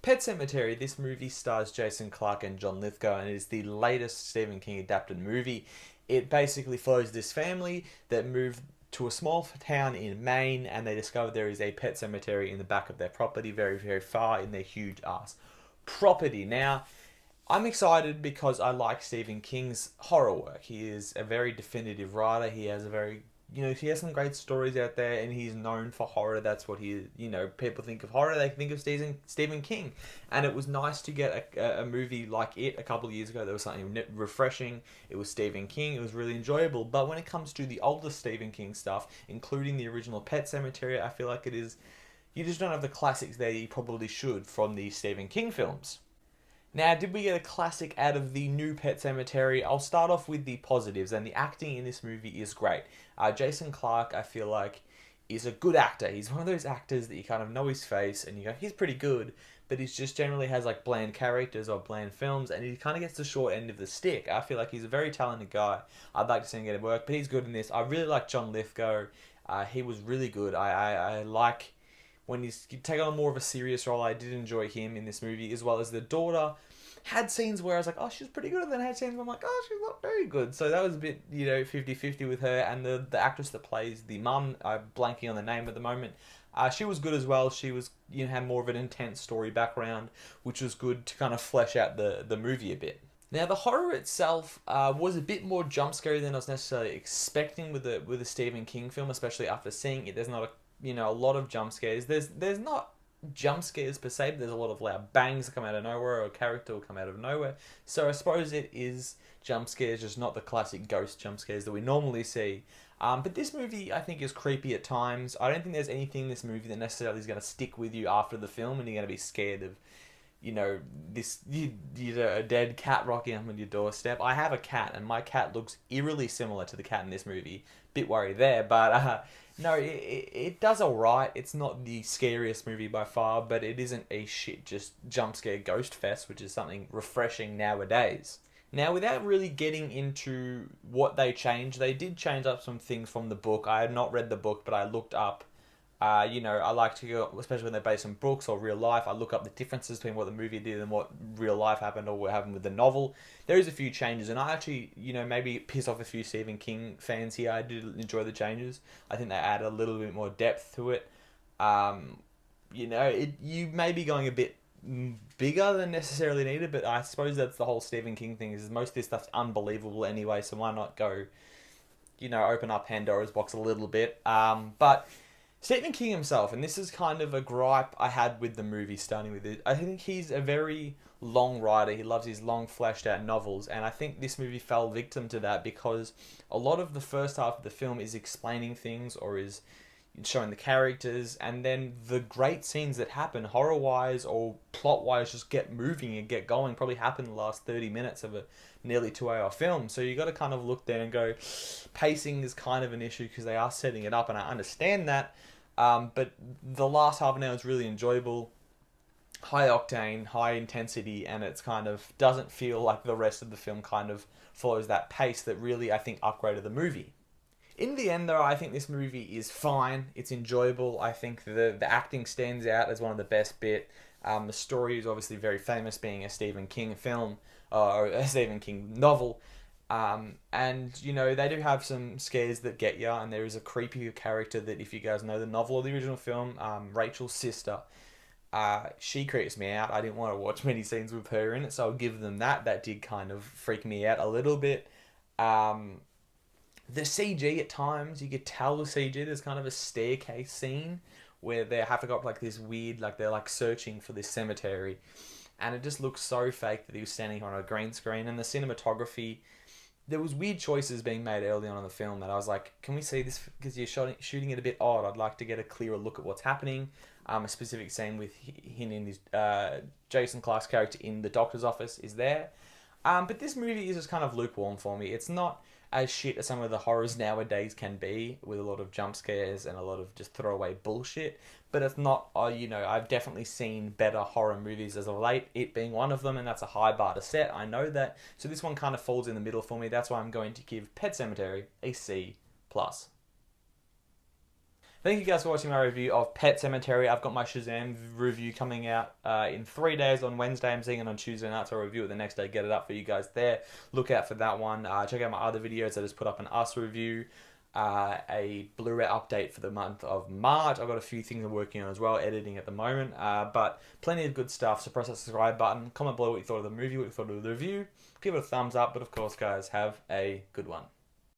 Pet Sematary, this movie stars Jason Clarke and John Lithgow, and it is the latest Stephen King adapted movie. It basically follows this family that moved to a small town in Maine, and they discover there is a pet cemetery in the back of their property, very, very far in their huge ass property. Now, I'm excited because I like Stephen King's horror work. He is a very definitive writer. He has a very, he has some great stories out there, and he's known for horror. That's what people think of horror, they think of Stephen King. And it was nice to get a movie like it a couple of years ago. There was something refreshing. It was Stephen King. It was really enjoyable. But when it comes to the older Stephen King stuff, including the original Pet Sematary, I feel like you just don't have the classics there you probably should from the Stephen King films. Now, did we get a classic out of the new Pet Sematary? I'll start off with the positives, and the acting in this movie is great. Jason Clarke, I feel like, is a good actor. He's one of those actors that you kind of know his face, and you go, he's pretty good, but he just generally has like bland characters or bland films, and he kind of gets the short end of the stick. I feel like he's a very talented guy. I'd like to see him get it work, but he's good in this. I really like John Lithgow. He was really good. I like when he's taken on more of a serious role. I did enjoy him in this movie, as well as the daughter. Had scenes where I was like, oh, she's pretty good, and then had scenes where I'm like, oh, she's not very good. So that was a bit, 50-50 with her, and the actress that plays the mum, I'm blanking on the name at the moment, she was good as well. She was, had more of an intense story background, which was good to kind of flesh out the movie a bit. Now, the horror itself was a bit more jump scary than I was necessarily expecting with a Stephen King film, especially after seeing it. There's not a lot of jump scares. There's not jump scares per se, but there's a lot of loud bangs that come out of nowhere, or a character will come out of nowhere. So I suppose it is jump scares, just not the classic ghost jump scares that we normally see. But this movie, I think, is creepy at times. I don't think there's anything in this movie that necessarily is going to stick with you after the film, and you're going to be scared of, a dead cat rocking up on your doorstep. I have a cat, and my cat looks eerily similar to the cat in this movie. Bit worried there, but no, it does alright. It's not the scariest movie by far, but it isn't a shit just jump scare ghost fest, which is something refreshing nowadays. Now, without really getting into what they changed, they did change up some things from the book. I had not read the book, but I looked up. I like to go, especially when they're based on books or real life, I look up the differences between what the movie did and what real life happened or what happened with the novel. There is a few changes, and I actually, maybe piss off a few Stephen King fans here. I did enjoy the changes. I think they add a little bit more depth to it. You may be going a bit bigger than necessarily needed, but I suppose that's the whole Stephen King thing, is most of this stuff's unbelievable anyway, so why not go, open up Pandora's box a little bit. But Stephen King himself, and this is kind of a gripe I had with the movie starting with it, I think he's a very long writer. He loves his long, fleshed out novels, and I think this movie fell victim to that because a lot of the first half of the film is explaining things or is showing the characters, and then the great scenes that happen horror-wise or plot-wise just get moving and get going probably happen in the last 30 minutes of a nearly 2-hour film. So you got to kind of look there and go, pacing is kind of an issue because they are setting it up, and I understand that. But the last half an hour is really enjoyable, high octane, high intensity, and it's kind of doesn't feel like the rest of the film kind of follows that pace that really, I think, upgraded the movie. In the end, though, I think this movie is fine. It's enjoyable. I think the acting stands out as one of the best bit. The story is obviously very famous, being a Stephen King film or a Stephen King novel. And, they do have some scares that get you, and there is a creepy character that, if you guys know the novel or the original film, Rachel's sister, she creeps me out. I didn't want to watch many scenes with her in it, so I'll give them that. That did kind of freak me out a little bit. The CG at times, you could tell the CG, there's kind of a staircase scene where they have to go up like this weird, like they're like searching for this cemetery, and it just looks so fake that he was standing on a green screen. And the cinematography, there was weird choices being made early on in the film that I was like, can we see this? Because you're shooting it a bit odd. I'd like to get a clearer look at what's happening. A specific scene with him in his Jason Clarke's character in the doctor's office is there. But this movie is just kind of lukewarm for me. It's not as shit as some of the horrors nowadays can be, with a lot of jump scares and a lot of just throwaway bullshit. But it's not, I've definitely seen better horror movies as of late, it being one of them, and that's a high bar to set, I know that. So this one kind of falls in the middle for me. That's why I'm going to give Pet Sematary a C+. Thank you guys for watching my review of Pet Sematary. I've got my Shazam review coming out in 3 days on Wednesday. I'm seeing it on Tuesday night, so I'll review it the next day, get it up for you guys there. Look out for that one. Check out my other videos. I just put up an Us review, a Blu-ray update for the month of March. I've got a few things I'm working on as well, editing at the moment, but plenty of good stuff. So press that subscribe button, comment below what you thought of the movie, what you thought of the review, give it a thumbs up, but of course guys, have a good one.